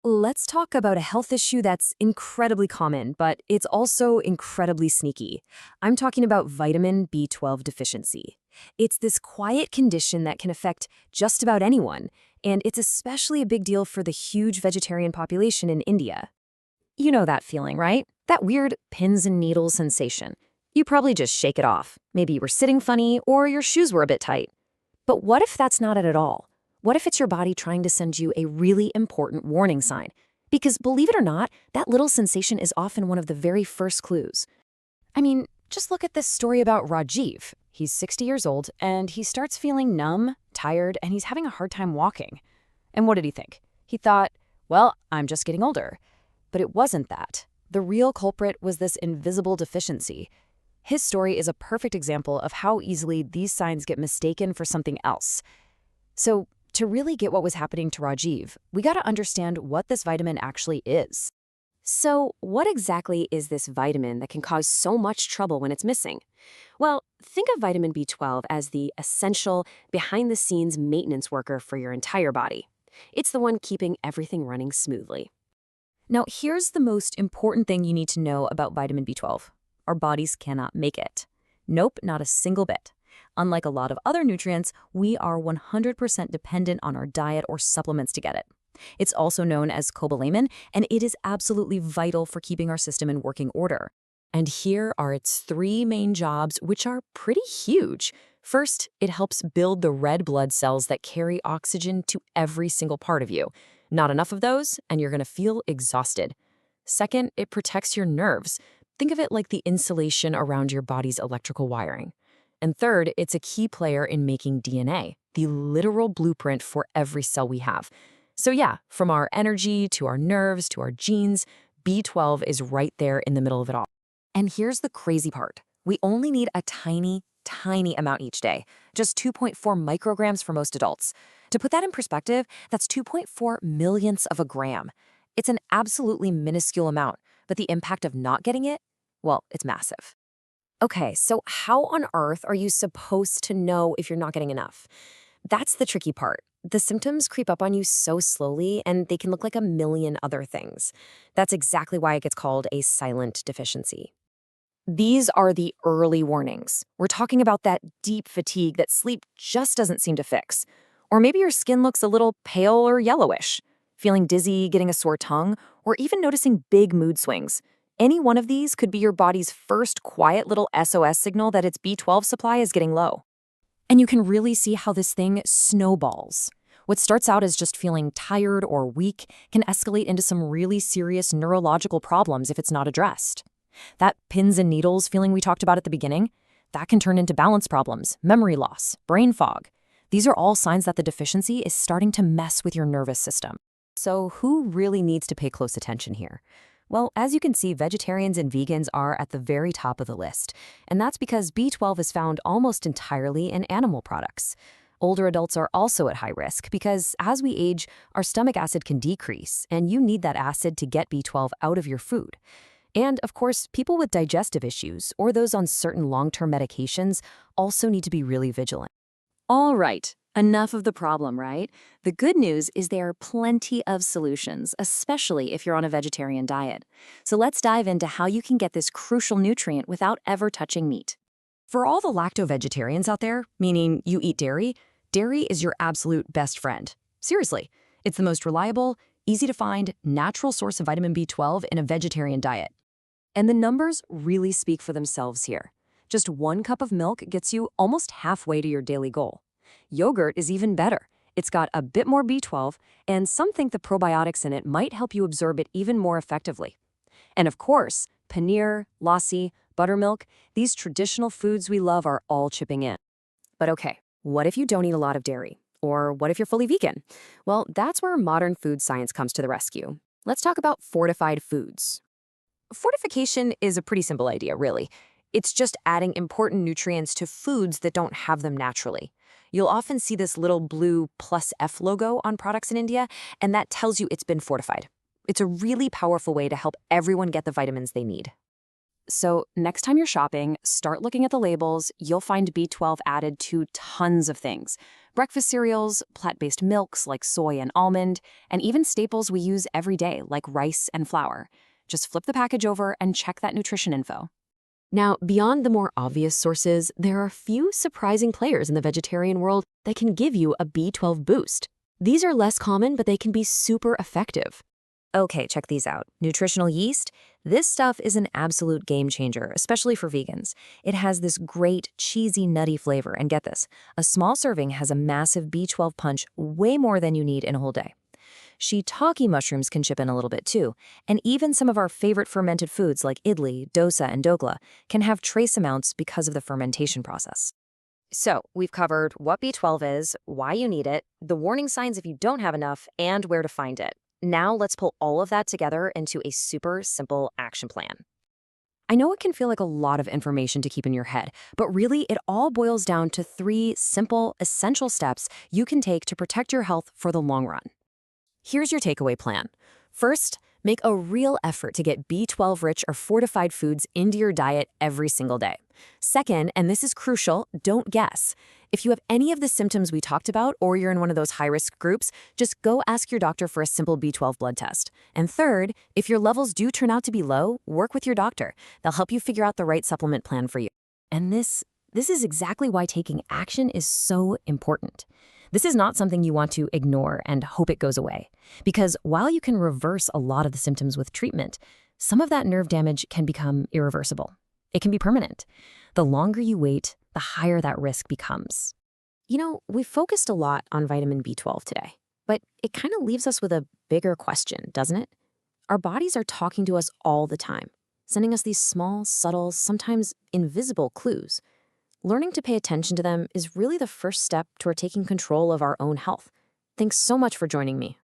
Let's talk about a health issue that's incredibly common, but it's also incredibly sneaky. I'm talking about vitamin B12 deficiency. It's this quiet condition that can affect just about anyone, and it's especially a big deal for the huge vegetarian population in India. You know that feeling, right? That weird pins and needles sensation. You probably just shake it off. Maybe you were sitting funny or your shoes were a bit tight. But what if that's not it at all? What if it's your body trying to send you a really important warning sign? Because believe it or not, that little sensation is often one of the very first clues. I mean, just look at this story about Rajiv. He's 60 years old and he starts feeling numb, tired, and he's having a hard time walking. And what did he think? He thought, well, I'm just getting older. But it wasn't that. The real culprit was this invisible deficiency. His story is a perfect example of how easily these signs get mistaken for something else. So, to really get what was happening to Rajiv, we gotta understand what this vitamin actually is. So, what exactly is this vitamin that can cause so much trouble when it's missing? Well, think of vitamin B12 as the essential, behind-the-scenes maintenance worker for your entire body. It's the one keeping everything running smoothly. Now, here's the most important thing you need to know about vitamin B12. Our bodies cannot make it. Nope, not a single bit. Unlike a lot of other nutrients, we are 100% dependent on our diet or supplements to get it. It's also known as cobalamin, and it is absolutely vital for keeping our system in working order. And here are its three main jobs, which are pretty huge. First, it helps build the red blood cells that carry oxygen to every single part of you. Not enough of those, and you're going to feel exhausted. Second, it protects your nerves. Think of it like the insulation around your body's electrical wiring. And third, it's a key player in making DNA, the literal blueprint for every cell we have. So yeah, from our energy to our nerves to our genes, B12 is right there in the middle of it all. And here's the crazy part. We only need a tiny amount each day, just 2.4 micrograms for most adults. To put that in perspective, that's 2.4 millionths of a gram. It's an absolutely minuscule amount, but the impact of not getting it, well, it's massive. Okay, so how on earth are you supposed to know if you're not getting enough? That's the tricky part. The symptoms creep up on you so slowly, and they can look like a million other things. That's exactly why it gets called a silent deficiency. These are the early warnings. We're talking about that deep fatigue that sleep just doesn't seem to fix. Or maybe your skin looks a little pale or yellowish, feeling dizzy, getting a sore tongue, or even noticing big mood swings. Any one of these could be your body's first quiet little SOS signal that its B12 supply is getting low. And you can really see how this thing snowballs. What starts out as just feeling tired or weak can escalate into some really serious neurological problems if it's not addressed. That pins and needles feeling we talked about at the beginning, that can turn into balance problems, memory loss, brain fog. These are all signs that the deficiency is starting to mess with your nervous system. So who really needs to pay close attention here? Well, as you can see, vegetarians and vegans are at the very top of the list, and that's because B12 is found almost entirely in animal products. Older adults are also at high risk because as we age, our stomach acid can decrease, and you need that acid to get B12 out of your food. And, of course, people with digestive issues or those on certain long-term medications also need to be really vigilant. All right. Enough of the problem, right? The good news is there are plenty of solutions, especially if you're on a vegetarian diet. So let's dive into how you can get this crucial nutrient without ever touching meat. For all the lacto-vegetarians out there, meaning you eat dairy, dairy is your absolute best friend. Seriously, it's the most reliable, easy to find, natural source of vitamin B12 in a vegetarian diet. And the numbers really speak for themselves here. Just 1 cup of milk gets you almost halfway to your daily goal. Yogurt is even better. It's got a bit more B12, and some think the probiotics in it might help you absorb it even more effectively. And of course, paneer, lassi, buttermilk, these traditional foods we love are all chipping in. But okay, what if you don't eat a lot of dairy? Or what if you're fully vegan? Well, that's where modern food science comes to the rescue. Let's talk about fortified foods. Fortification is a pretty simple idea, really. It's just adding important nutrients to foods that don't have them naturally. You'll often see this little blue +F logo on products in India, and that tells you it's been fortified. It's a really powerful way to help everyone get the vitamins they need. So next time you're shopping, start looking at the labels. You'll find B12 added to tons of things, breakfast cereals, plant-based milks like soy and almond, and even staples we use every day like rice and flour. Just flip the package over and check that nutrition info. Now, beyond the more obvious sources, there are a few surprising players in the vegetarian world that can give you a B12 boost. These are less common, but they can be super effective. Okay, check these out. Nutritional yeast. This stuff is an absolute game changer, especially for vegans. It has this great, cheesy, nutty flavor, and get this, a small serving has a massive B12 punch, way more than you need in a whole day. Shiitake mushrooms can chip in a little bit too, and even some of our favorite fermented foods like idli, dosa, and dokla can have trace amounts because of the fermentation process. So, we've covered what B12 is, why you need it, the warning signs if you don't have enough, and where to find it. Now let's pull all of that together into a super simple action plan. I know it can feel like a lot of information to keep in your head, but really it all boils down to 3 simple, essential steps you can take to protect your health for the long run. Here's your takeaway plan. First, make a real effort to get B12-rich or fortified foods into your diet every single day. Second, and this is crucial, don't guess. If you have any of the symptoms we talked about or you're in one of those high-risk groups, just go ask your doctor for a simple B12 blood test. And third, if your levels do turn out to be low, work with your doctor. They'll help you figure out the right supplement plan for you. And this is exactly why taking action is so important. This is not something you want to ignore and hope it goes away. Because while you can reverse a lot of the symptoms with treatment, some of that nerve damage can become irreversible. It can be permanent. The longer you wait, the higher that risk becomes. You know, we've focused a lot on vitamin B12 today, but it kind of leaves us with a bigger question, doesn't it? Our bodies are talking to us all the time, sending us these small, subtle, sometimes invisible clues. Learning to pay attention to them is really the first step toward taking control of our own health. Thanks so much for joining me